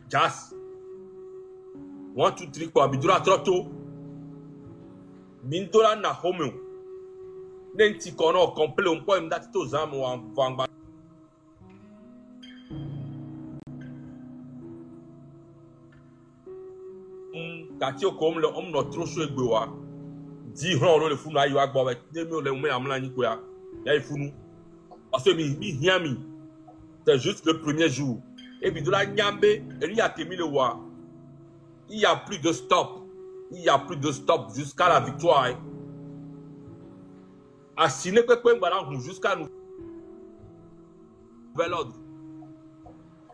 Jazz. 1, 2, 3, 4. Bidura troto. Mindola na home. Nenti kono complet on peut me date to zam ou en vangba. Kati o kom le om no tro so egbe wa. Di ron le funu ayo agbo be. Ne mi o le me amla ni ko ya. Ya ifunu. Parce que mi hiami. C'est juste le premier jour. Et puis de la Nyambe, il y a temi le roi. Il n'y a plus de stop. Il n'y a plus de stop jusqu'à la victoire. Assigné jusqu'à nouvel ordre.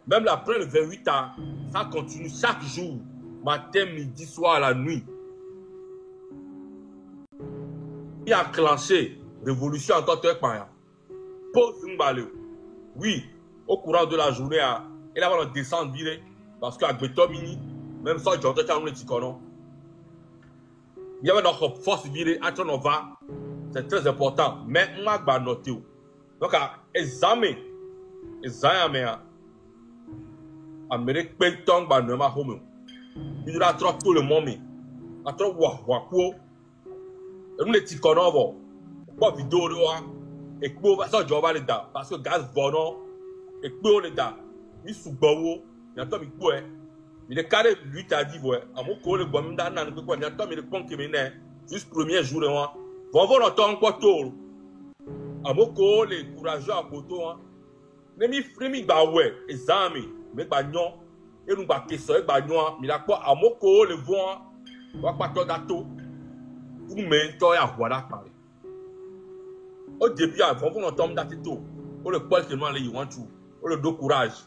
Même après le 28 ans, ça continue chaque jour. Matin, midi, soir, la nuit. Il a enclenché révolution en tant que paya. Pose une balle. Oui, au courant de la journée, il va descendre viré parce qu'à Betomini, même sans j'entends le Tikono, il y avait notre force virée à Tonova. C'est très important. Mais on va noter. Donc, examen, Amérique Pelton, Banema Home. Il a trop tout le monde. A trop Wakwako. Et nous les Tikono, quoi vidéo, et quoi ça, j'en vais le dar parce que gaz bono, et quoi le dar. Il sous bawo, il y a Tommy Koué. Il est carré, lui, t'as dit, ouais, à mon collègue, le bon d'un an, il y a Tommy le pont qui m'est juste premier jour, hein. Vont voir notre temps, quoi, tout. À mon collègue, courageux à Koto, hein. Ne m'y frimi, bah, ouais, et amis, mais bah, non, et nous, bah, qu'est-ce que bah, non, mais là, quoi, à mon collègue, voit, va pas toi, dato. Vous mettez, à voilà, parler. Au début, vont voir notre temps, dato. Au le poil, tellement, les, you want to. Au le dos, courage.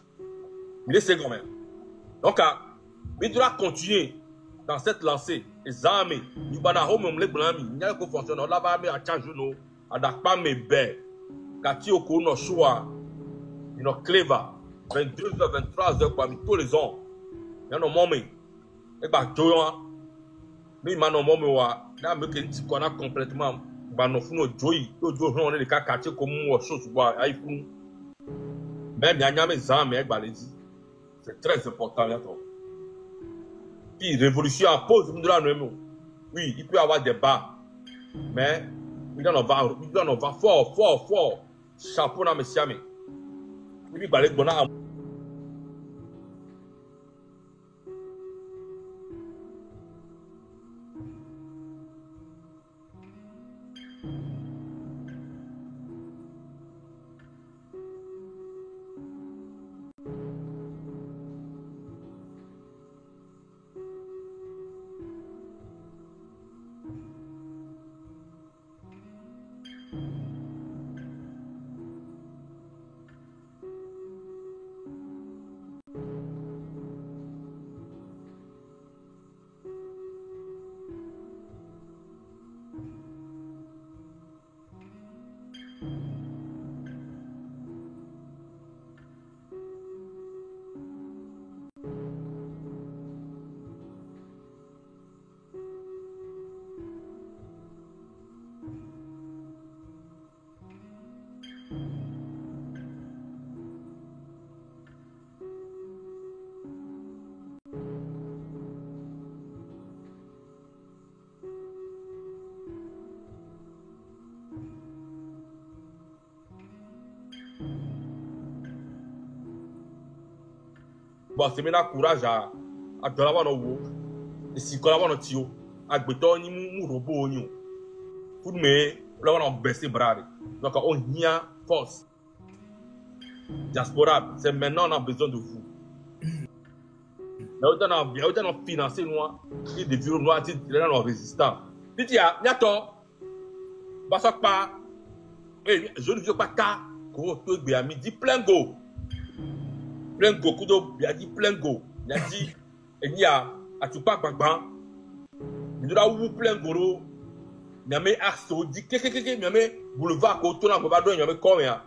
Il est second même. Donc, il doit continuer dans cette lancée. Les armées, il va dans le blâme, il n'y a pas de fonction. Là, il y a un jour, il n'y a pas de bébé. Quand il y a un choix, il y a un cléva. 22h, 23h, parmi tous les ans. Il y a un moment, il y a un jour, mais il y a un moment, il y a un moment qui est complètement. Il y a un jour, il y a quartier comme une chose, même il y a des armes, c'est très important. Puis, révolution en pause, oui, il peut y avoir des bas, mais il en va fort. Chapeau dans mes siamés. Il va aller bonheur. Bon, c'est maintenant courage à donner un mot. Et si on a un tio, à béton, ni robot, ni pour me, on a baissé bras. Donc, on y a force. Diaspora, c'est maintenant on a besoin de vous. Là, on a financé nous, et des vieux noirs, qui sont résistants. Dites, il y a tort. Parce que pas, je ne veux pas ta, qu'on te dit plein go. Plein go, il a dit plein go. Il a dit, il y a, tu pas bang. Il a où plein go. Il y a mes axes, il dit, il y a mes boulevards, il y a mes combien.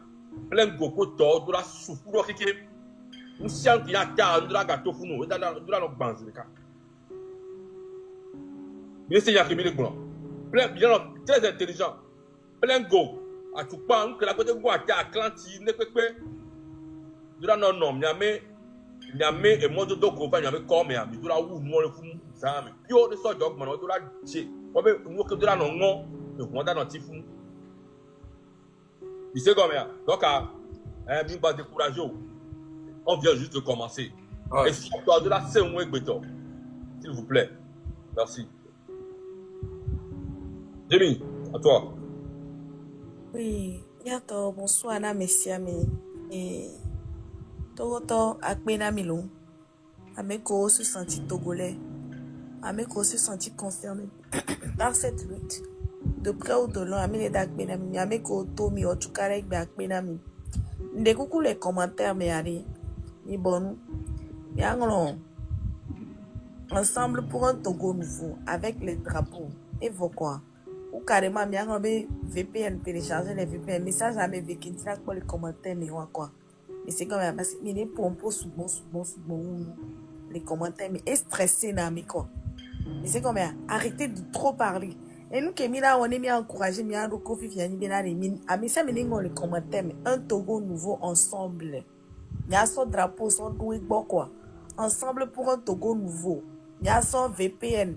Plein go, il y a la souffle, nous sommes qui a car, nous avons gâteau pour nous, nous avons banze. Mais c'est Yaki Milikblanc. Plein, très intelligent. Plein go. À tout pas, que la côté de Guata, Atlantique, ne peut pas. Nous avons non, mais nyame emojo do ko fa nyame call me ami do la wu no le fun sa mi pio de so jog mo do la che o be wo ke do la no ngo e won da no ti fun il sait comme donc mi pas décourager on vient juste de commencer ouais. Et si toi de la c'est un béton s'il vous plaît merci Jimmy à toi oui bientôt bonsoir na messieurs et Togoto Akbenamilou, Ameko se sentit togolais, Ameko se sentit concerné dans cette lutte. De près ou de loin, Amine d'Akbenami, Ameko Tomi, Otukarek Akbenami. Ndé coucou les commentaires, mais allez, ni bon, nous ensemble pour un Togo nouveau, avec les drapeaux, et vos quoi. Ou carrément, bien, VPN, télécharger les VPN, message à mes VPN, pour les commentaires, mais quoi. Mais c'est comme ça, parce que il est pompo souvent, les commentaires, mais est stressé, mais quoi. Mais c'est comme ça, arrêtez de trop parler. Et nous, qui on est mis à encourager, mais à nous, Kofi, Fiani, Benari, mais ça, mais les commentaires, mais un Togo nouveau ensemble. Il y a son drapeau, son doué, quoi. Ensemble pour un Togo nouveau. Il y a son VPN.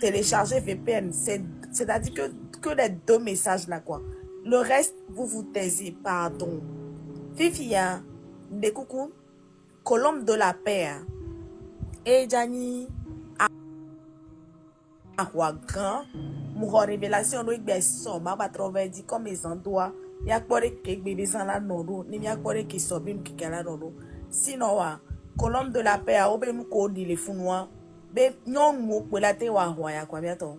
Télécharger VPN, c'est-à-dire que les deux messages là, quoi. Le reste, vous taisez, pardon. Fifia, de coucou, colombe de la paix, et Jani, à grand, mon révélation, nous, ma pas dit comme les endroits, il y a quoi que bébé sans la nono, ni a quoi qui sont bien qui la nono. Sinon, colombe de la paix, au bé nous codi les founois, bé non mou pour la te wa quoi bientôt.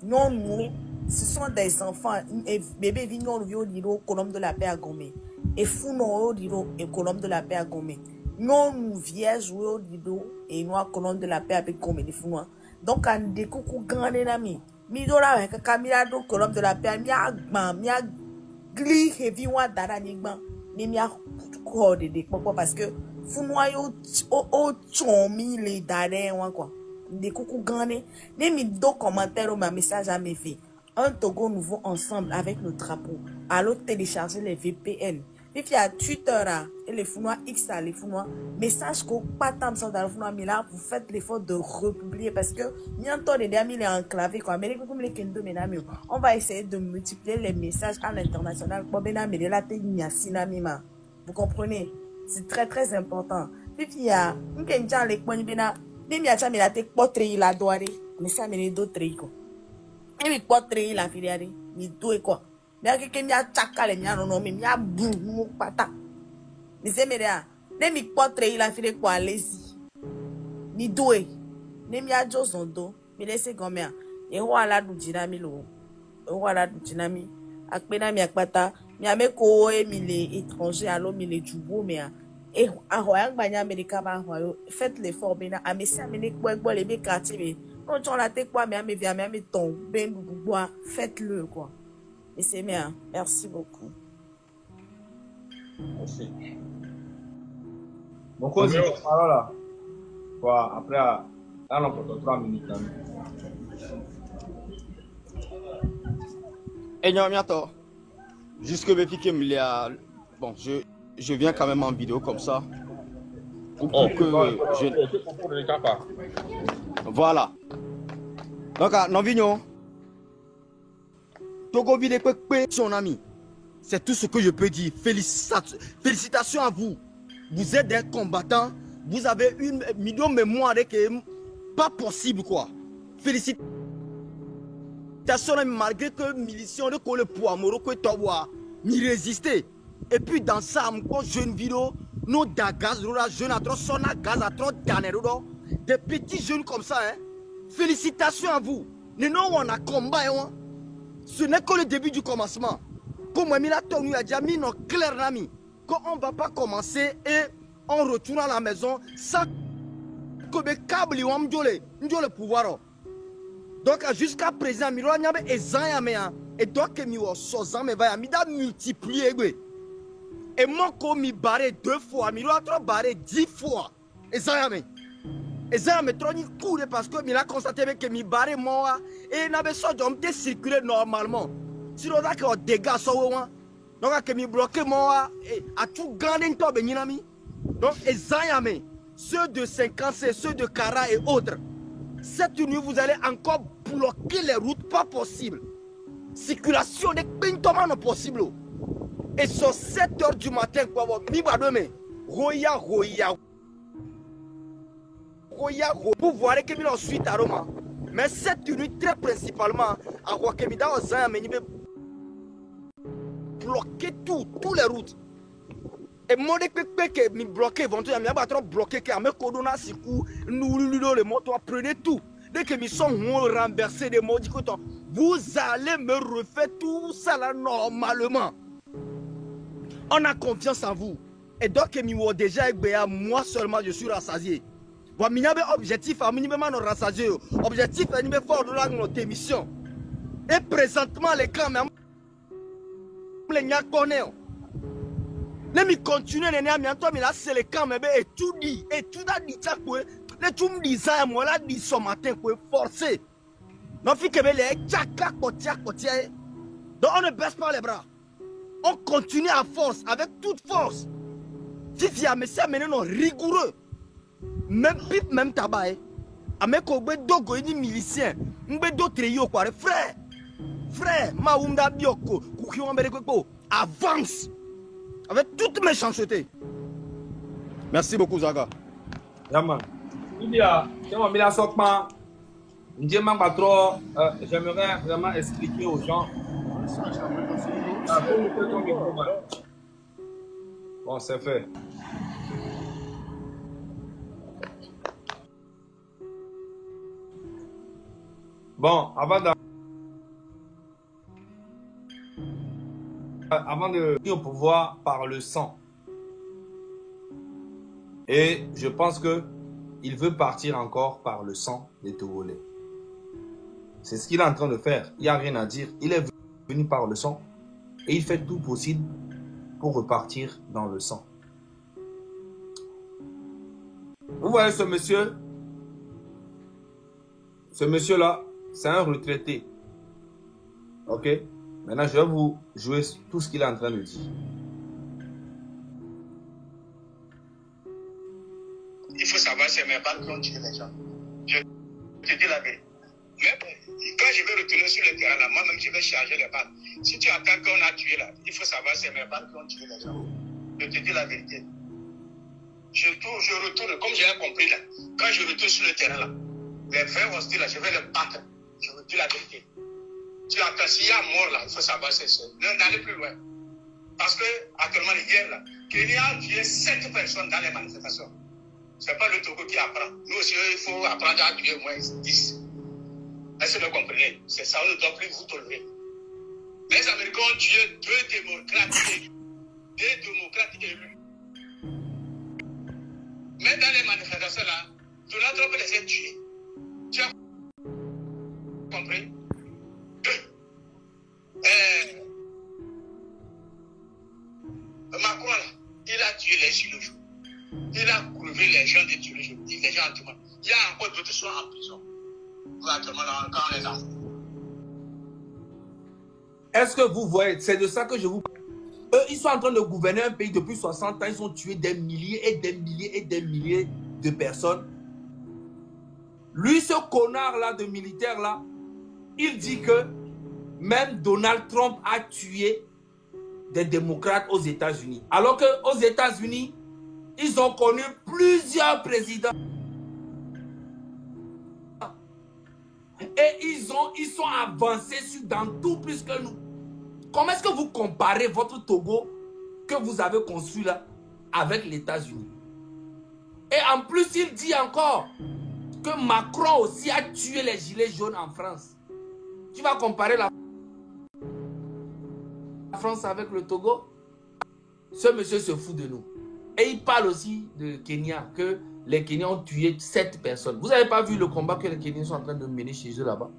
Non mou, ce sont des enfants, et bébé vignon vieux diro colombe de la paix à Gomé. Et founo diro et colombe de la paix à Gomé. Non nous vierge diro et noir colombe de la paix avec Gomé les founois. Donc en des coucou grand ami. Mi do la avec Camila do colombe de la paix mi a gli heavy wa dara nigban ni mi a ko de pourquoi parce que founois yo o chomi les dara wa quoi. Des coucou grand ni mi do commentaire ou ma message à mes filles. Un Togo nouveau ensemble avec le drapeau. Allô télécharger les VPN. Puis il y a Twitter et les founois X les founois. Message qu'on pas tant ça dans le founois mais là vous faites l'effort de republier parce que bientôt les amis les enclavés quoi. Mais comme les kendo menami on va essayer de multiplier les messages à l'international pour benami de la sinamima. Vous comprenez? C'est très très important. Puis il y a un kenja les poignes bena même ya mais la te potre la doire mais ça mais les d'autres quoi. Et mi potre la filière mi deux quoi. Bien que mia chakale mia no mi mia bu mu pata mi se me dia ne mi potre il a fait quoi lazy mi doé ne mia josondo mi laisse gomia e ho ala du jinami lo e ho ala du jinami akpena mi akpata mi ameko e mi les étrangers allo mi les jubo mais e aho yang america ba ho faites l'effort bena amesi amene kwa les be quartier be on la te quoi mais ame via mais ton ben bois faites-le quoi. Et c'est bien. Merci beaucoup. Merci. Bon, quoi, c'est cette parole-là. Quoi, après, là, on peut 3 minutes. Et non, bientôt. Jusque depuis qu'il y a. Bon, je viens quand même en vidéo comme ça. Pour que Voilà. Donc, non, Vignon. Togo vide son ami. C'est tout ce que je peux dire. Félicitations à vous. Vous êtes des combattants. Vous avez une million de mémoire qui est pas possible quoi. Félicitations malgré que militions de le poids Morocco Towa m'y résister. Et puis dans ça, encore jeune vidéo, nous d'agaz, jeune à trop son gaz à trop d'anero, des petits jeunes comme ça. Hein. Félicitations à vous. Nous on a combat. Hein. Ce n'est que le début du commencement. Comme Mila Tonu a déjà mis nos clairs amis, qu'on ne va pas commencer et on retourne à la maison sans que les câbles soient le pouvoir. Donc jusqu'à présent, il y a des et donc il y a des multiplier. Et moi, comme il barré 2 fois, il y a barré 10 fois. Et ça et ça me trop ni coup parce que il a constaté que mi barré moi et n'a pas sorti de circuler normalement. Sinon là que dégâts sont donc que mi bloqué moi et à tout gagner to be nyinami. Donc et ça ceux de 50C, ceux de Kara et autres. Cette nuit, vous allez encore bloquer les routes, pas possible. Circulation de Pintoman non possible. Et sur 7 h du matin, quoi, Roya, pour voir que nous ensuite à Roma. Mais cette nuit, très principalement, à Wakemida, on a bloqué toutes les routes. Et moi, que me bloquer, éventuellement, je vais bloquer, que me codona si coup, nous, les motos, prenez tout. Dès que nous sommes renversés des mots, vous allez me refaire tout ça là normalement. On a confiance en vous. Et donc, déjà, moi seulement, je suis rassasié. Bon, il y a un objectif, objectif, il y a notre émission. Et présentement, les camps, les gens connaissent. Let me continue les nègres mais toi mais là c'est le camp mais et tout dit ça quoi les tout me dit ça moi là dit ce matin quoi forcé non fi que les tchaka kotia donc on ne baisse pas les bras on continue à force avec toute force si tu as message maintenant rigoureux même pipe même tabac avec ko dogo ni milicien ngbe do treyo quoi frère maumda bioko kuki on mbere ko avance avec toute méchanceté. Merci beaucoup, Zaga. Yaman. J'aimerais vraiment expliquer aux gens. Bon, c'est fait. Bon, avant de venir au pouvoir par le sang. Et je pense que il veut partir encore par le sang des Togolais. C'est ce qu'il est en train de faire. Il n'y a rien à dire. Il est venu par le sang et il fait tout possible pour repartir dans le sang. Vous voyez ce monsieur? Ce monsieur-là, c'est un retraité. Ok? Maintenant, je vais vous jouer tout ce qu'il est en train de dire. Il faut savoir, c'est mes balles qui ont tué les gens. Je te dis la vérité. Mais quand je vais retourner sur le terrain, là, moi-même, je vais charger les balles. Si tu attends qu'on a tué là, il faut savoir, c'est mes balles qui ont tué les gens. Je te dis la vérité. Je retourne, comme j'ai compris là, quand je retourne sur le terrain là, les frères hostiles là, je vais les battre. Je vous dis la vérité. Tu entends, s'il y a mort là, il faut savoir c'est ça. N'allez plus loin. Parce que, actuellement, hier là, Kenya a tué 7 personnes dans les manifestations. Ce n'est pas le Togo qui apprend. Nous aussi, il faut apprendre à tuer au moins 10. Est-ce que vous comprenez? C'est ça, on ne doit plus vous tolérer. Les Américains ont tué 2 démocrates élus. Mais dans les manifestations là, Donald Trump les a tués. Tu as compris? Macron là, il a tué les gilets jaunes. Il a coulevé les gens des gilets jaunes. Les gens en tout monde. Il y a encore d'autres qui sont en prison. Vous actuellement là, quand on les a. Est-ce que vous voyez? C'est de ça que je vous parle. Eux, ils sont en train de gouverner un pays depuis 60 ans. Ils ont tué des milliers et des milliers et des milliers de personnes. Lui, ce connard-là de militaire là, il dit que même Donald Trump a tué des démocrates aux États-Unis. Alors qu'aux États-Unis, ils ont connu plusieurs présidents. Et ils sont avancés dans tout plus que nous. Comment est-ce que vous comparez votre Togo que vous avez construit là avec les États-Unis? Et en plus, il dit encore que Macron aussi a tué les gilets jaunes en France. Tu vas comparer la France avec le Togo? Ce monsieur se fout de nous. Et il parle aussi de Kenya, que les Kenyans ont tué 7 personnes. Vous n'avez pas vu le combat que les Kenyans sont en train de mener chez eux là-bas?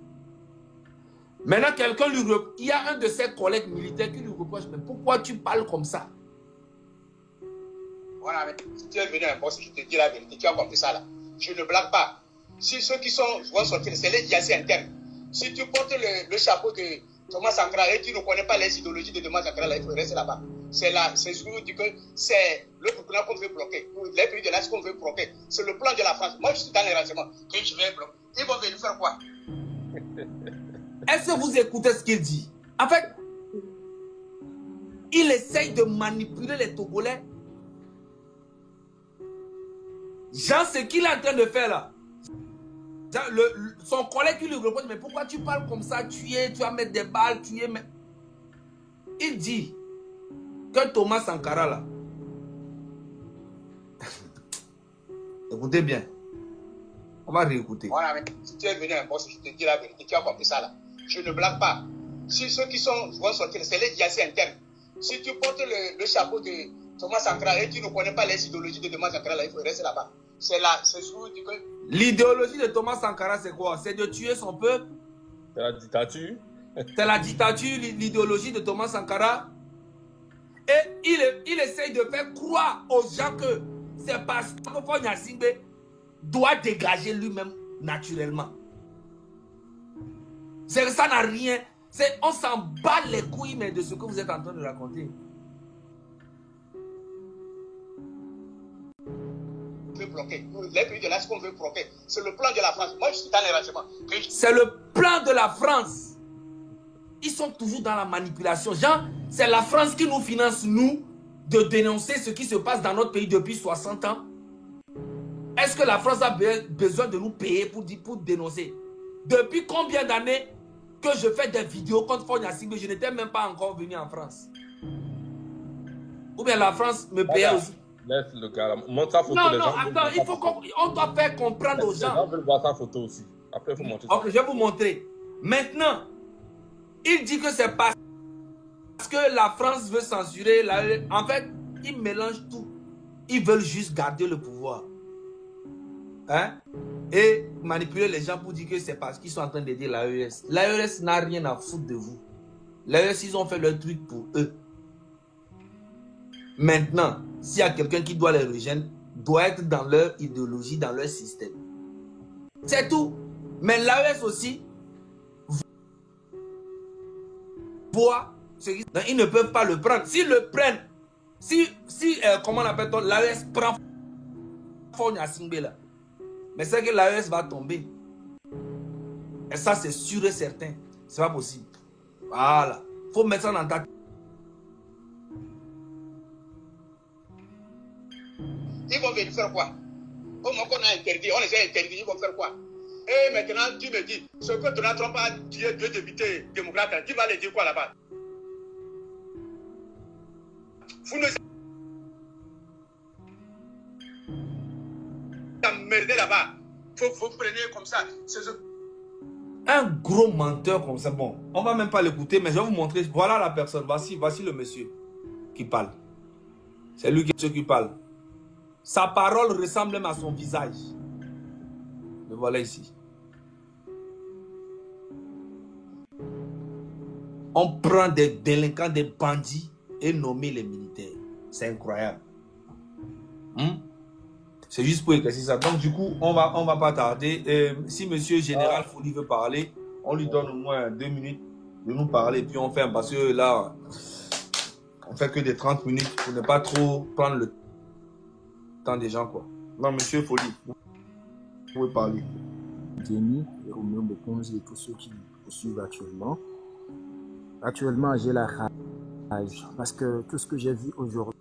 Maintenant, quelqu'un lui reproche, il y a un de ses collègues militaires qui lui reproche, mais pourquoi tu parles comme ça? Voilà, mais si tu es venu à un poste, je te dis la vérité, tu as compris ça là. Je ne blague pas. Si ceux qui vont sortir, c'est les djihadistes internes. Si tu portes le chapeau de Thomas Sankara et tu ne connais pas les idéologies de Thomas Sankara, là, il faut rester là-bas. c'est ce que vous dites que c'est le Burkina qu'on veut bloquer, les pays de l'Est qu'on veut bloquer. C'est le plan de la France. Moi, je suis dans les renseignements que je vais bloquer. Ils vont venir faire quoi? Est-ce que vous écoutez ce qu'il dit? En fait, il essaye de manipuler les Togolais. Genre, ce qu'il est en train de faire là. Son collègue qui lui reproche, mais pourquoi tu parles comme ça? Tu vas mettre des balles, Il dit que Thomas Sankara là. Écoutez bien. On va réécouter. Voilà, si tu es venu un boss, je te dis la vérité, tu as compris ça là. Je ne blague pas. Si ceux qui vont sortir, c'est les djihadistes internes. Si tu portes le chapeau de Thomas Sankara et tu ne connais pas les idéologies de Thomas Sankara, là, il faut rester là-bas. C'est ce que tu dis. L'idéologie de Thomas Sankara, c'est quoi? C'est de tuer son peuple. C'est la dictature. C'est la dictature, l'idéologie de Thomas Sankara. Et il essaye de faire croire aux gens que c'est parce que Fonya Singbe doit dégager lui-même naturellement. Ça n'a rien. On s'en bat les couilles mais de ce que vous êtes en train de raconter. Bloquer. Les pays de l'Est qu'on veut bloquer. C'est le plan de la France. Moi, je suis dans les renseignements. C'est le plan de la France. Ils sont toujours dans la manipulation. Genre, c'est la France qui nous finance, nous, de dénoncer ce qui se passe dans notre pays depuis 60 ans. Est-ce que la France a besoin de nous payer pour dénoncer? Depuis combien d'années que je fais des vidéos contre Fonya Singbe, je n'étais même pas encore venu en France? Ou bien la France me payait aussi? Laisse le gars là. Montre sa photo. Non, attends, il faut on doit faire comprendre aux gens. Les gens veulent voir sa photo aussi. Après, il faut montrer ça. Ok, je vais vous montrer. Maintenant, il dit que c'est parce que la France veut censurer. En fait, ils mélangent tout. Ils veulent juste garder le pouvoir. Hein? Et manipuler les gens pour dire que c'est parce qu'ils sont en train d'aider l'AES. L'AES n'a rien à foutre de vous. L'AES, ils ont fait leur truc pour eux. Maintenant, s'il y a quelqu'un qui doit les rejoindre, doit être dans leur idéologie, dans leur système. C'est tout. Mais l'AES aussi voit ce qui... Donc, ils ne peuvent pas le prendre. S'ils le prennent, comment on appelle-t-on, l'AES prend Fonya Singbe là. Mais c'est que l'AES va tomber. Et ça, c'est sûr et certain. C'est pas possible. Voilà. Il faut mettre ça dans ta... Ils vont venir faire quoi? Comme on a interdit, on les a interdits, ils vont faire quoi? Et maintenant, tu me dis, ce que Donald Trump a tué 2 députés démocrates, tu vas les dire quoi là-bas? Vous nous emmerdez là-bas. Vous prenez comme ça. Un gros menteur comme ça. Bon, on va même pas l'écouter, mais je vais vous montrer. Voilà la personne. Voici le monsieur qui parle. C'est lui qui parle. Sa parole ressemble même à son visage. Le voilà ici. On prend des délinquants, des bandits et nommer les militaires. C'est incroyable. C'est juste pour éclaircir ça. Donc du coup, on va pas tarder. Si monsieur Général Folie veut parler, on lui donne au moins 2 minutes de nous parler. Puis on fait, parce que là, on fait que des 30 minutes pour ne pas trop prendre le temps des gens, quoi. Non, monsieur Folie, vous pouvez parler. Denis et Roméo Bokonzi et tous ceux qui me suivent actuellement. Actuellement, j'ai la rage parce que tout ce que j'ai vu aujourd'hui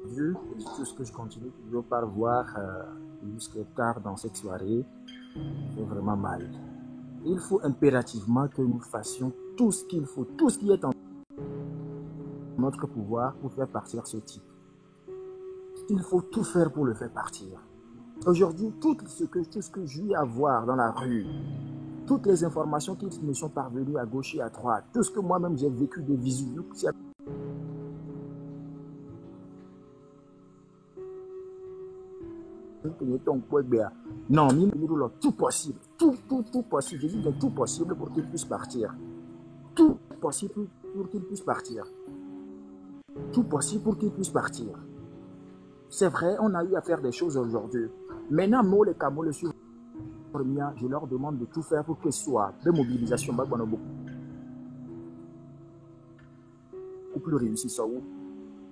et tout ce que je continue toujours par voir jusqu'à tard dans cette soirée fait vraiment mal. Il faut impérativement que nous fassions tout ce qu'il faut, tout ce qui est en notre pouvoir pour faire partir ce type. Il faut tout faire pour le faire partir. Aujourd'hui, tout ce que j'ai eu à voir dans la rue, toutes les informations qui me sont parvenues à gauche et à droite, tout ce que moi-même j'ai vécu des visuels, non, tout possible, tout possible, je dis que tout possible pour qu'il puisse partir. Tout possible pour qu'il puisse partir. Tout possible pour qu'il puisse partir. C'est vrai, on a eu à faire des choses aujourd'hui. Maintenant, moi, les Camo, le suivant, je leur demande de tout faire pour que ce soit des mobilisations beaucoup plus réussies.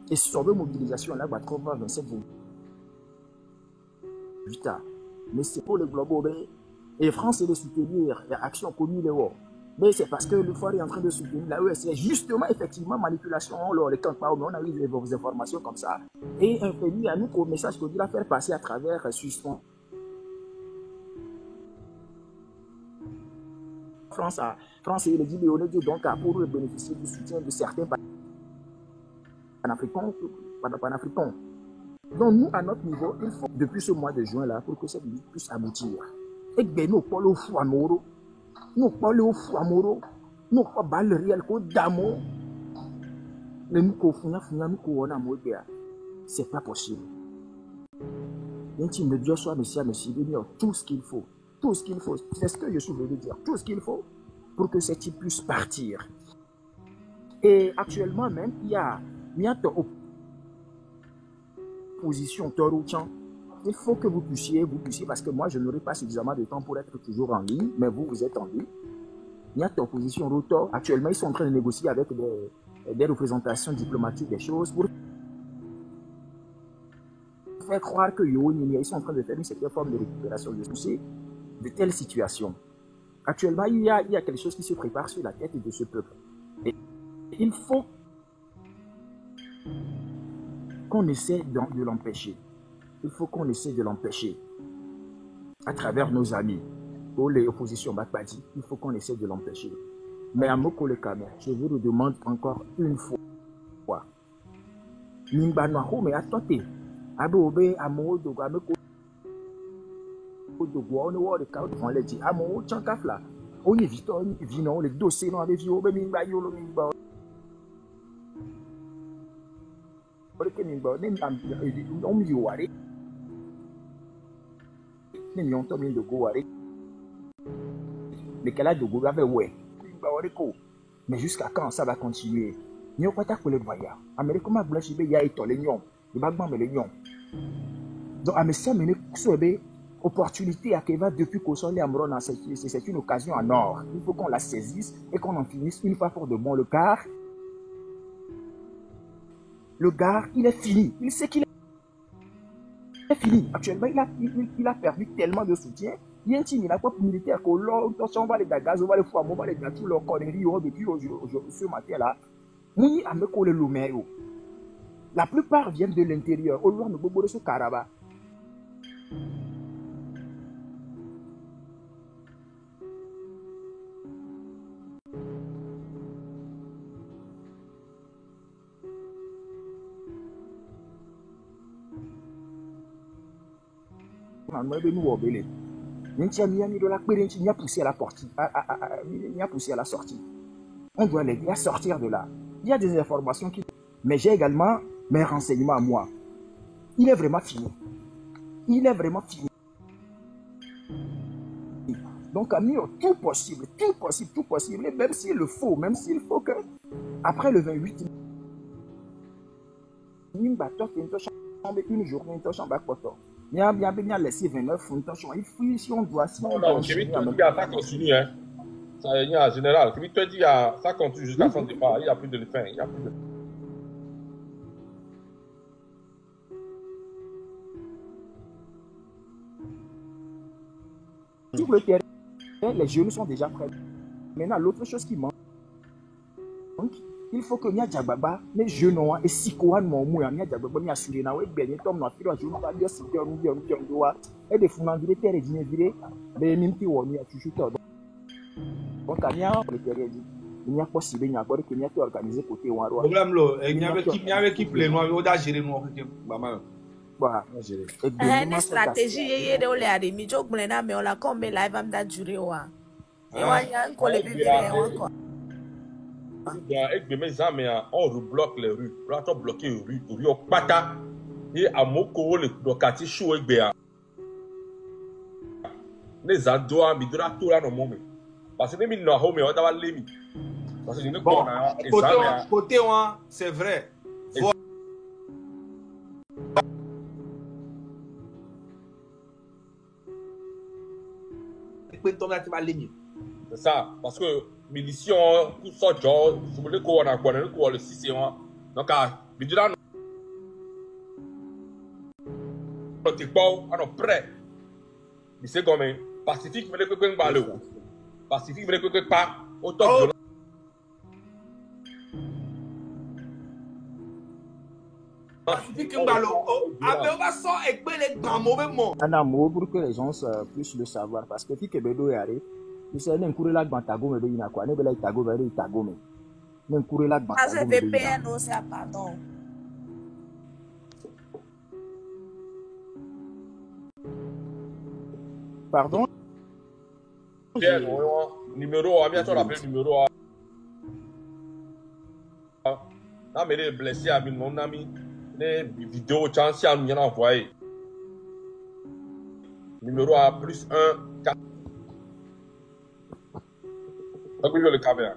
Et sur la mobilisation, là, 27 ans. Mais c'est pour le globe. Et France est de soutenir l'action commune. Mais c'est parce que le foire est en train de soutenir la USC. Justement, effectivement, manipulation, les camps, on a eu des informations comme ça. Et un pays à nous, au message qu'on dit la faire passer à travers Suisse. France et les Guinéens, donc, pour bénéficier du soutien de certains panafricains. Donc, nous, à notre niveau, il faut, depuis ce mois de juin-là, pour que cette lutte puisse aboutir. Et bien, nous, pas le fou à Moro, nous, pas le fou à Moro, nous, pas balle réel, d'amour. Mais nous, c'est pas possible. Il me dit, soit monsieur, tout ce qu'il faut. Tout ce qu'il faut, c'est ce que je suis venu dire, tout ce qu'il faut pour que cette type puisse partir. Et actuellement même, il y a opposition Torouchan. Il faut que vous puissiez, parce que moi je n'aurai pas suffisamment de temps pour être toujours en ligne, mais vous êtes en ligne. Il y a opposition Rotor. Actuellement, ils sont en train de négocier avec des représentations diplomatiques des choses pour faire croire que ils sont en train de faire une certaine forme de récupération de soucis. De telles situations. Actuellement, il y a quelque chose qui se prépare sur la tête de ce peuple. Et il faut qu'on essaie de l'empêcher. Il faut qu'on essaie de l'empêcher à travers nos amis ou les oppositions Bakbadi. Il faut qu'on essaie de l'empêcher. Mais à Moko le Kamer, je vous le demande encore une fois. Nimbanoho, mais attendez. Adobe, Amo, Dogameko. De bois, on est cas devant les dit, ah mon chankafla, on y vit, non, les dossiers, non, avec vous, mais mingba, yolo, mingba, on m'y ouaré, n'y ont pas mis de goaré, les calades de go avait ouais, mais jusqu'à quand ça va continuer? N'y a pas ta collègue voyage, Amérique, ma blanche, il y a éton les nions, le bagman, mais les nions. Donc, à mes ça, mais les opportunité à Keva depuis qu'au sol Amron, c'est une occasion en or. Il faut qu'on la saisisse et qu'on en finisse une fois pour de bon. Le gars, il est fini. Il sait qu'il est fini. Actuellement, il a perdu tellement de soutien. Il y a un team, il a pas militaire qu'on on va les gaz, on va les foires, on va les gars, tout leur conneries depuis ce matin-là. Mouni a me collé l'oméo. La plupart viennent de l'intérieur. Au loin de Bobo de ce Karaba. Il a poussé à la porte, il a poussé à la sortie. On doit l'aider à sortir de là. Il y a des informations qui... Mais j'ai également mes renseignements à moi. Il est vraiment fini. Il est vraiment fini. Donc, Amir, tout possible, et même s'il le faut, même s'il faut que, après le 28, une journée, il y a bien laissé 29, il faut, si on doit, non, je vais te dire, ça continue, hein. Ça y est, en général, je vais te dire, ça continue jusqu'à son départ, il n'y a plus de fin, il n'y a plus de... Sur le terrain, les jeunes sont déjà prêts. Maintenant, l'autre chose qui manque, il faut que Nia Djababa, les jeunes et Sikoan, mon mouille, Nia Djababa, Nia Surina, et bien, Tom, notre fille, je vais dire, c'est un et des fonds d'envirer, terre et dîner, les minti ou Nia Chuchuta. Donc, Nia, le terrain, il n'y a pas si bien, il n'y a pas de Nia qui organisé côté Waro. Problème, il n'y avait qui plaît, nous, on a géré, nous, maman. Une stratégie est de l'air mi jog blena mais on la comme live am da durer wa et wa yan ko le bébé encore avec mes amis on rebloque les rues là tu bloquer les rues au pata et à Moko le quartier chaud avec béa les adois mi dra tout là no moment parce que mi no home on da lemi parce que bon côté moi c'est vrai. C'est ça, parce que mission, tout ça, je voulais qu'on a le 6 et 1. Donc, bon, alors prêt. Il sait comme Pacifique, mais le que balou. Pacifique, mais le que pas. Autant de Pacifique Mbalo. Avec on va sortir et les grands mauvais mots. Un amour pour que les gens puissent le savoir. Parce que si tu es arrivé, tu sais, n'en courir là, bantago, mais il y a quoi? Ne belai tago, mais il tago, mais n'en courir là, Ah, c'est bantago. VPN, c'est pardon. Pardon? Numéro, bientôt rappelé numéro. Non, mais les blessés à mon ami, les vidéos, chance à nous envoyer. Numéro A plus 1, 4. Donc, le caméra.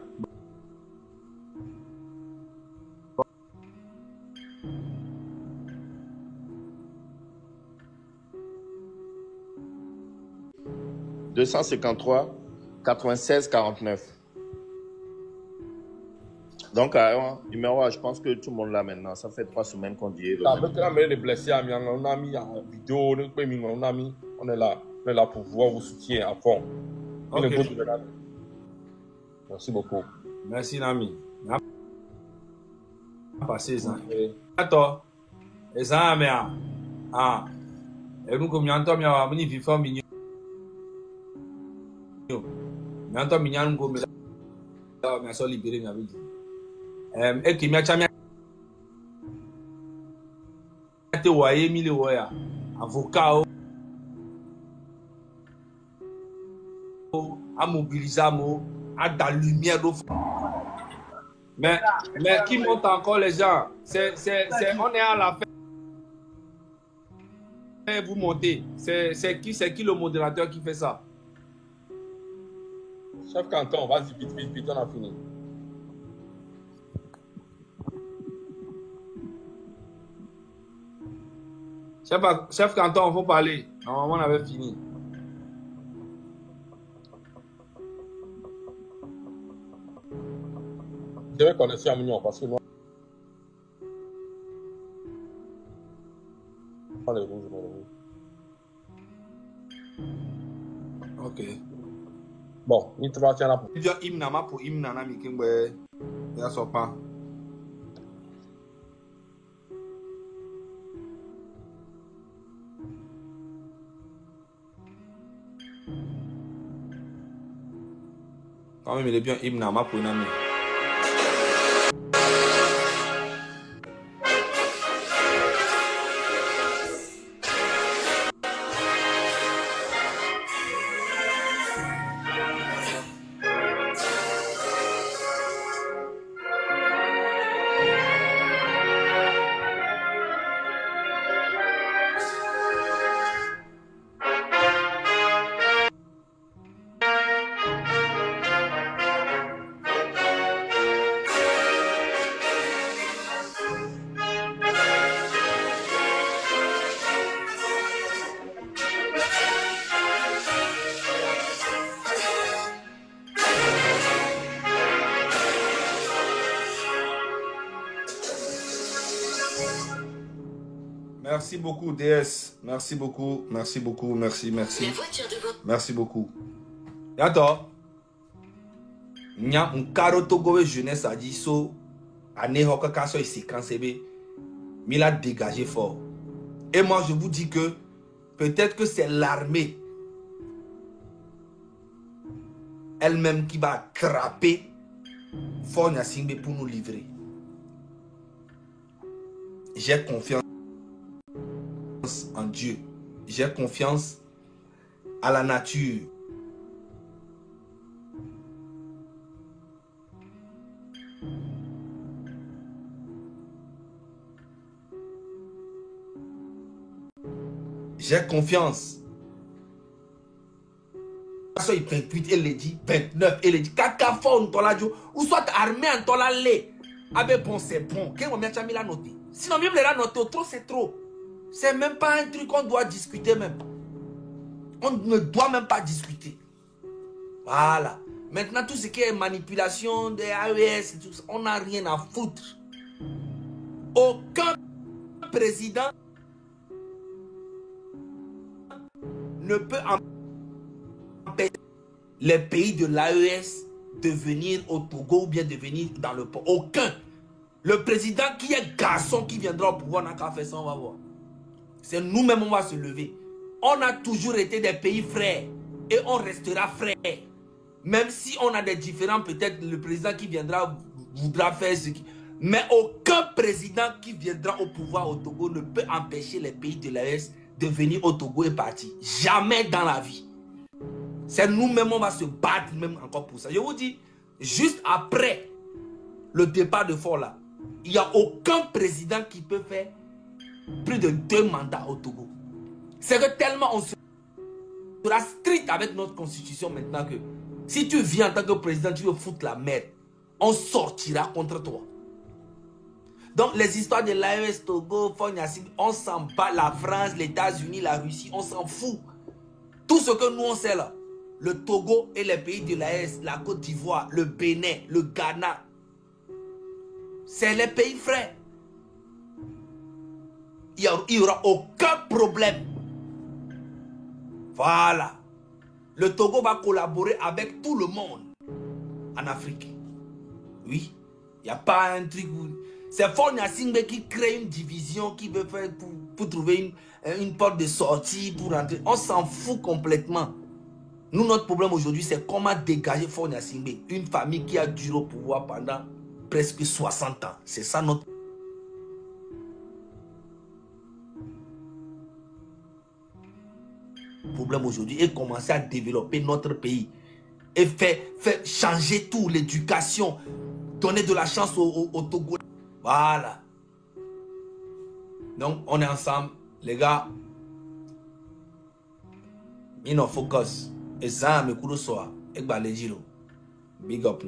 « 253 96 49. Donc, numéro, je pense que tout le monde l'a maintenant. Ça fait 3 semaines qu'on dit. Avec les blessés, on a mis en vidéo, on est là pour voir vos soutiens à fond. Okay. Merci beaucoup. Merci, Nami. Passez ça. Attends. Et ça, mais et nous, comme y'entend, mais on y vit fort mignon. Y'entend mignon, nous, comme mais ça, libéré, mais avec et qui m'a chamé. Te voyez, mille voyants. Avocat, à mobiliser, à dans la lumière. Mais qui monte encore les gens? On est à la fin. Vous montez. C'est qui le modérateur qui fait ça? Chef Canton, vas-y, vite, on a fini. Chef Canton, il faut parler. Normalement, on avait fini. Je vais connaître un million parce que moi. Ok. Bon, il te va tiens là pour. Il y a Imnama pour Imnana Mikingwe. Il y a son pas. Quand même, il est bien Imnama pour une amie. Merci beaucoup, DS. Merci beaucoup. Merci. Merci beaucoup. Et attends. Il y a un carreau de jeunesse à dire so. Année hoka kaso ici quand c'est mais il a dégagé fort. Et moi, je vous dis que peut-être que c'est l'armée elle-même qui va craper Fort Nyasingbe pour nous livrer. J'ai confiance en Dieu. J'ai confiance à la nature. J'ai confiance. Il 28, elle dit 29, elle dit Kakafa on tola jo ou soit armée en tola lé. Ah ben bon c'est bon. Qu'est-ce qu'on a mis la noter? Sinon même les la noter trop c'est trop. C'est même pas un truc qu'on doit discuter même. On ne doit même pas discuter. Voilà. Maintenant tout ce qui est manipulation des AES et tout ça, on n'a rien à foutre. Aucun président ne peut empêcher les pays de l'AES de venir au Togo ou bien de venir dans le port. Aucun. Le président qui est garçon qui viendra au pouvoir n'a qu'à faire ça, on va voir. C'est nous-mêmes, on va se lever. On a toujours été des pays frères et on restera frères. Même si on a des différends, peut-être le président qui viendra voudra faire ce qui... Mais aucun président qui viendra au pouvoir au Togo ne peut empêcher les pays de l'AES de venir au Togo et partir. Jamais dans la vie. C'est nous-mêmes, on va se battre même encore pour ça. Je vous dis, juste après le départ de Faure là, il n'y a aucun président qui peut faire plus de 2 mandats au Togo. C'est que tellement on sera strict avec notre constitution maintenant que si tu viens en tant que président, tu veux foutre la merde, on sortira contre toi. Donc les histoires de l'AES, Togo, on s'en bat, la France, les États-Unis, la Russie, on s'en fout. Tout ce que nous on sait là, le Togo et les pays de l'AES, la Côte d'Ivoire, le Bénin, le Ghana, c'est les pays frères. Il n'y aura aucun problème. Voilà. Le Togo va collaborer avec tout le monde en Afrique. Oui. Il n'y a pas un truc où... C'est Faure Gnassingbé qui crée une division, qui veut faire pour trouver une porte de sortie, pour rentrer. On s'en fout complètement. Nous, notre problème aujourd'hui, c'est comment dégager Faure Gnassingbé. Une famille qui a duré au pouvoir pendant presque 60 ans. C'est ça notre problème aujourd'hui, et commencer à développer notre pays et faire changer tout, l'éducation, donner de la chance aux Togolais. Voilà. Donc on est ensemble, les gars. Focus. Et ça, me coule soir. Et big up.